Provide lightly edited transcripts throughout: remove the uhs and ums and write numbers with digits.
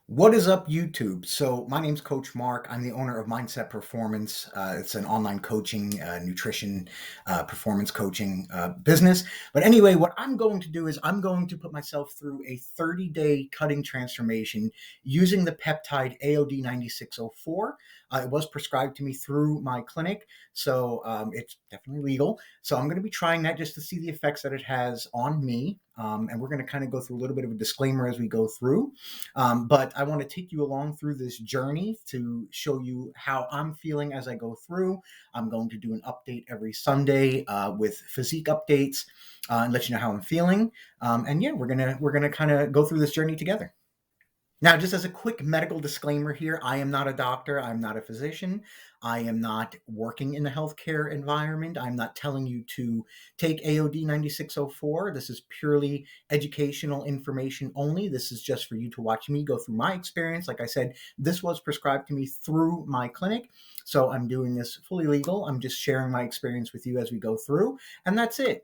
What is up, YouTube? So, my name's Coach Mark. I'm the owner of Mindset Performance. It's an online coaching, nutrition, performance coaching business. But anyway, what I'm going to do is I'm going to put myself through a 30-day cutting transformation using the peptide AOD9604. It was prescribed to me through my clinic, so it's definitely legal. So, I'm going to be trying that just to see the effects that it has on me. And we're going to kind of go through a little bit of a disclaimer as we go through. But I want to take you along through this journey to show you how I'm feeling as I go through. I'm going to do an update every Sunday with physique updates and let you know how I'm feeling. And yeah, we're gonna kind of go through this journey together. Now, just as a quick medical disclaimer here, I am not a doctor. I'm not a physician. I am not working in the healthcare environment. I'm not telling you to take AOD 9604. This is purely educational information only. This is just for you to watch me go through my experience. Like I said, this was prescribed to me through my clinic. So I'm doing this fully legal. I'm just sharing my experience with you as we go through. And that's it.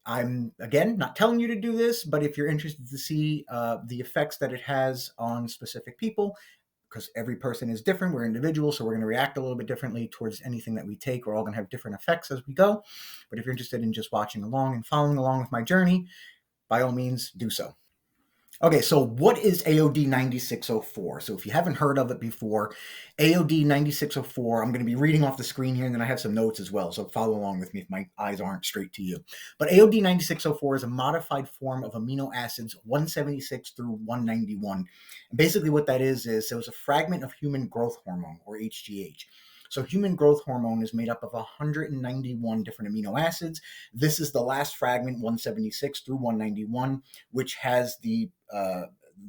I'm, again, not telling you to do this, but if you're interested to see the effects that it has on specific people, because every person is different, we're individuals, so we're going to react a little bit differently towards anything that we take. We're all going to have different effects as we go. But if you're interested in just watching along and following along with my journey, by all means, do so. Okay, so what is AOD 9604? So if you haven't heard of it before, AOD 9604, I'm going to be reading off the screen here, and then I have some notes as well, so follow along with me if my eyes aren't straight to you. But AOD 9604 is a modified form of amino acids 176 through 191. And basically what that is it was a fragment of human growth hormone, or HGH. So human growth hormone is made up of 191 different amino acids. This is the last fragment, 176 through 191, which has the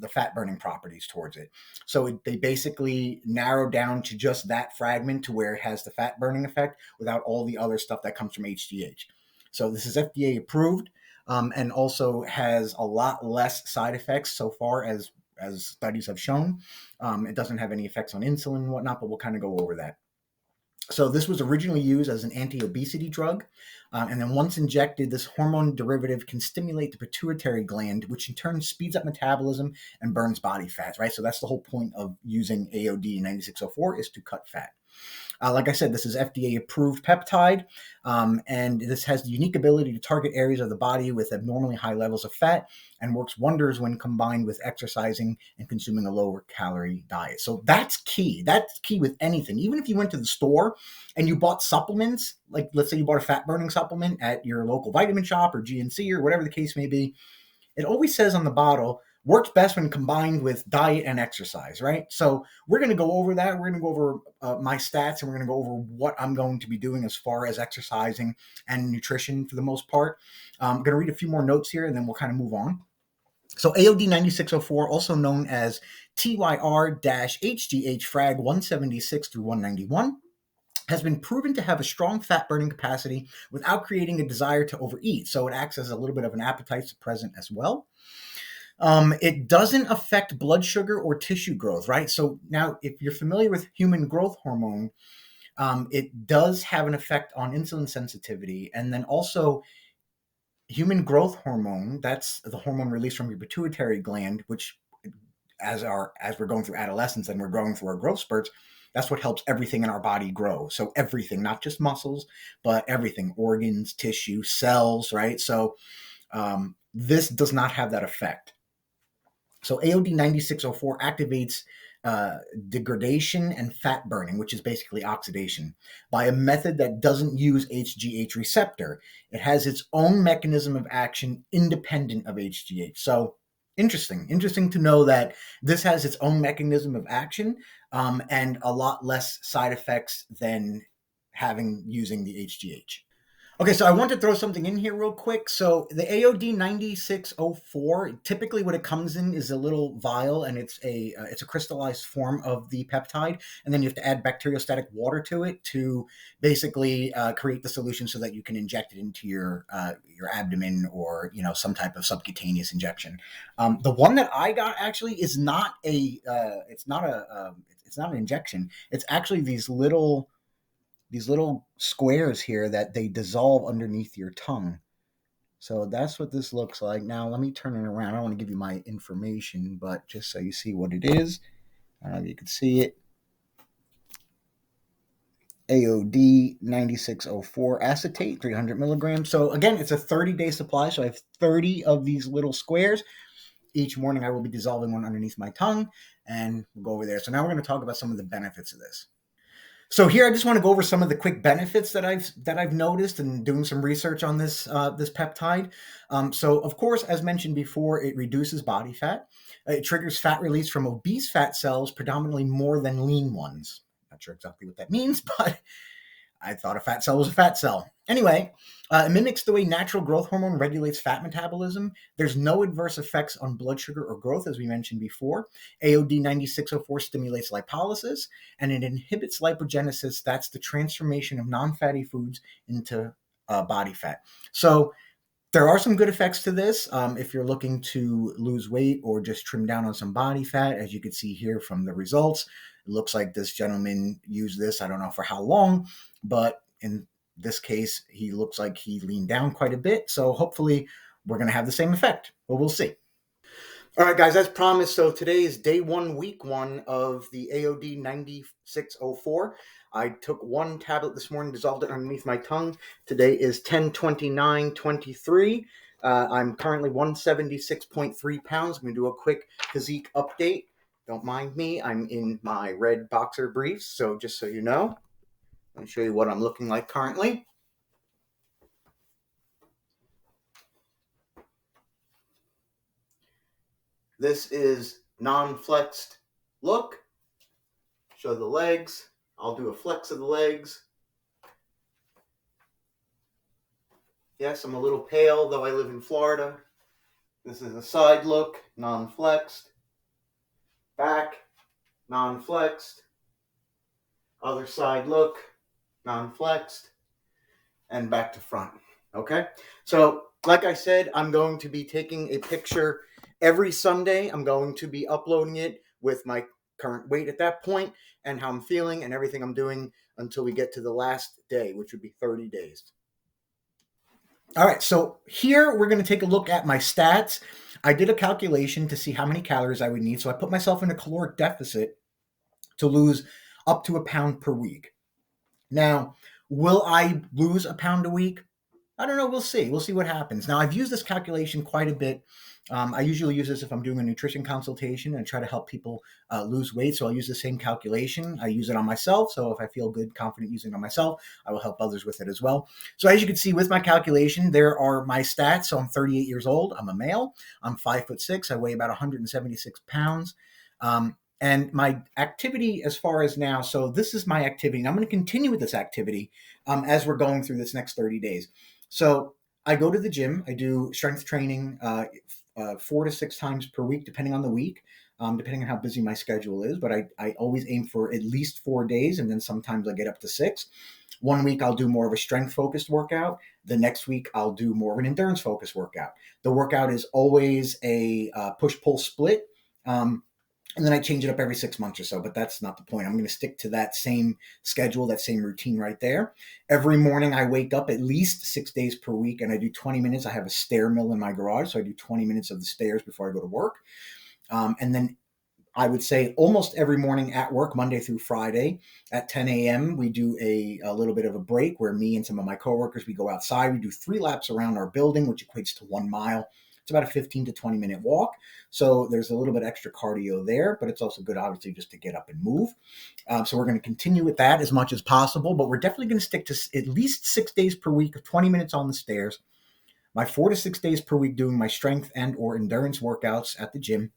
fat burning properties towards it. So they basically narrow down to just that fragment to where it has the fat burning effect without all the other stuff that comes from HGH. So this is FDA approved and also has a lot less side effects so far as studies have shown. It doesn't have any effects on insulin and whatnot, but we'll kind of go over that. So this was originally used as an anti-obesity drug. And then once injected, this hormone derivative can stimulate the pituitary gland, which in turn speeds up metabolism and burns body fat, right? So that's the whole point of using AOD 9604 is to cut fat. Like I said, this is FDA approved peptide, and this has the unique ability to target areas of the body with abnormally high levels of fat and works wonders when combined with exercising and consuming a lower calorie diet. So that's key. That's key with anything. Even if you went to the store and you bought supplements, like let's say you bought a fat burning supplement at your local vitamin shop or GNC or whatever the case may be, it always says on the bottle, works best when combined with diet and exercise, right? So we're going to go over that. We're going to go over my stats, and we're going to go over what I'm going to be doing as far as exercising and nutrition for the most part. I'm going to read a few more notes here, and then we'll kind of move on. So AOD 9604, also known as TYR-HGH frag 176 through 191, has been proven to have a strong fat burning capacity without creating a desire to overeat. So it acts as a little bit of an appetite suppressant as well. It doesn't affect blood sugar or tissue growth, right? So now, if you're familiar with human growth hormone, it does have an effect on insulin sensitivity. And then also, human growth hormone, that's the hormone released from your pituitary gland, which as we're going through adolescence and we're going through our growth spurts, that's what helps everything in our body grow. So everything, not just muscles, but everything, organs, tissue, cells, right? So this does not have that effect. So AOD 9604 activates degradation and fat burning, which is basically oxidation, by a method that doesn't use HGH receptor. It has its own mechanism of action independent of HGH. So interesting to know that this has its own mechanism of action and a lot less side effects than using the HGH. Okay, so I want to throw something in here real quick. So the AOD 9604, typically what it comes in is a little vial, and it's a crystallized form of the peptide, and then you have to add bacteriostatic water to it to basically create the solution so that you can inject it into your abdomen or some type of subcutaneous injection. The one that I got actually is not it's not an injection. It's actually these little squares here that they dissolve underneath your tongue. So that's what this looks like. Now let me turn it around. I don't want to give you my information, but just so you see what it is. I don't know if you can see it. AOD9604 acetate, 300 milligrams. So again, it's a 30-day supply. So I have 30 of these little squares. Each morning I will be dissolving one underneath my tongue, and we'll go over there. So now we're going to talk about some of the benefits of this. So here I just want to go over some of the quick benefits that I've noticed and doing some research on this peptide. So of course, as mentioned before, it reduces body fat. It triggers fat release from obese fat cells, predominantly more than lean ones. Not sure exactly what that means, but I thought a fat cell was a fat cell. Anyway, it mimics the way natural growth hormone regulates fat metabolism. There's no adverse effects on blood sugar or growth, as we mentioned before. AOD9604 stimulates lipolysis, and it inhibits lipogenesis. That's the transformation of non-fatty foods into body fat. So there are some good effects to this if you're looking to lose weight or just trim down on some body fat. As you can see here from the results, it looks like this gentleman used this, I don't know for how long, but in this case, he looks like he leaned down quite a bit. So hopefully we're going to have the same effect, but we'll see. All right, guys, as promised, so today is day one, week one of the AOD 9604. I took one tablet this morning, dissolved it underneath my tongue. Today is 10/29/23. I'm currently 176.3 pounds. I'm going to do a quick physique update. Don't mind me. I'm in my red boxer briefs, so just so you know, let me show you what I'm looking like currently. This is non-flexed look. Show the legs. I'll do a flex of the legs. Yes, I'm a little pale, though I live in Florida. This is a side look, non-flexed. Back, non-flexed. Other side look, non-flexed. And back to front. Okay? So, like I said, I'm going to be taking a picture every Sunday. I'm going to be uploading it with my current weight at that point and how I'm feeling and everything I'm doing until we get to the last day, which would be 30 days. All right, so here we're going to take a look at my stats. I did a calculation to see how many calories I would need. So I put myself in a caloric deficit to lose up to a pound per week. Now, will I lose a pound a week? I don't know. We'll see. We'll see what happens. Now, I've used this calculation quite a bit. I usually use this if I'm doing a nutrition consultation and try to help people lose weight. So I'll use the same calculation. I use it on myself. So if I feel good, confident using it on myself, I will help others with it as well. So as you can see with my calculation, there are my stats. So I'm 38 years old. I'm a male. I'm 5'6". I weigh about 176 pounds. And my activity as far as now, so this is my activity. And I'm going to continue with this activity as we're going through this next 30 days. So I go to the gym. I do strength training 4 to 6 times per week, depending on the week, depending on how busy my schedule is. But I always aim for at least 4 days, and then sometimes I get up to 6. One week I'll do more of a strength-focused workout. The next week I'll do more of an endurance-focused workout. The workout is always a push-pull split. And then I change it up every 6 months or so, but that's not the point. I'm going to stick to that same schedule, that same routine right there. Every morning I wake up at least 6 days per week and I do 20 minutes. I have a stair mill in my garage, so I do 20 minutes of the stairs before I go to work. And then I would say almost every morning at work, Monday through Friday at 10 a.m., we do a little bit of a break where me and some of my coworkers, we go outside. We do 3 laps around our building, which equates to 1 mile. It's about a 15 to 20 minute walk. So there's a little bit extra cardio there, but it's also good, obviously, just to get up and move. So we're going to continue with that as much as possible, but we're definitely going to stick to at least 6 days per week of 20 minutes on the stairs, my 4 to 6 days per week doing my strength and or endurance workouts at the gym.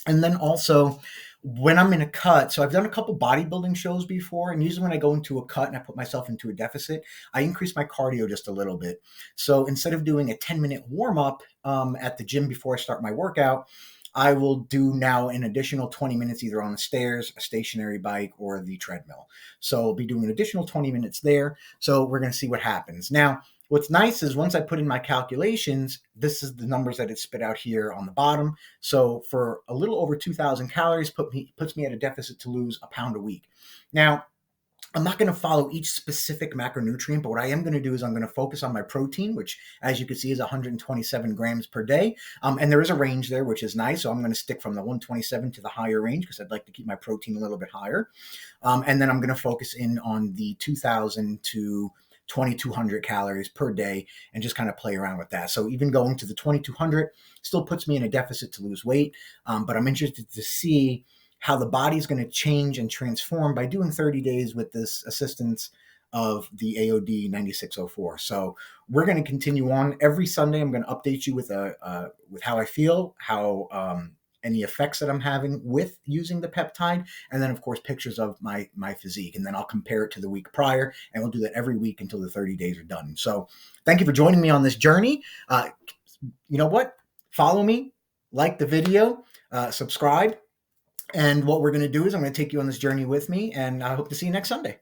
And then also when I'm in a cut, so I've done a couple bodybuilding shows before, and usually when I go into a cut and I put myself into a deficit, I increase my cardio just a little bit. So instead of doing a 10-minute warm-up at the gym before I start my workout, I will do now an additional 20 minutes either on the stairs, a stationary bike, or the treadmill. So I'll be doing an additional 20 minutes there. So we're going to see what happens. Now, what's nice is once I put in my calculations, this is the numbers that it spit out here on the bottom. So for a little over 2,000 calories, puts me at a deficit to lose a pound a week. Now, I'm not going to follow each specific macronutrient, but what I am going to do is I'm going to focus on my protein, which, as you can see, is 127 grams per day. And there is a range there, which is nice. So I'm going to stick from the 127 to the higher range because I'd like to keep my protein a little bit higher. And then I'm going to focus in on the 2,000 to 2,200 calories per day and just kind of play around with that. So even going to the 2,200 still puts me in a deficit to lose weight. But I'm interested to see how the body's going to change and transform by doing 30 days with this assistance of the AOD 9604. So we're going to continue on every Sunday. I'm going to update you with how I feel, how any effects that I'm having with using the peptide, and then of course pictures of my physique, and then I'll compare it to the week prior, and we'll do that every week until the 30 days are done. So thank you for joining me on this journey. You know what? Follow me, like the video, subscribe. And what we're going to do is I'm going to take you on this journey with me, and I hope to see you next Sunday.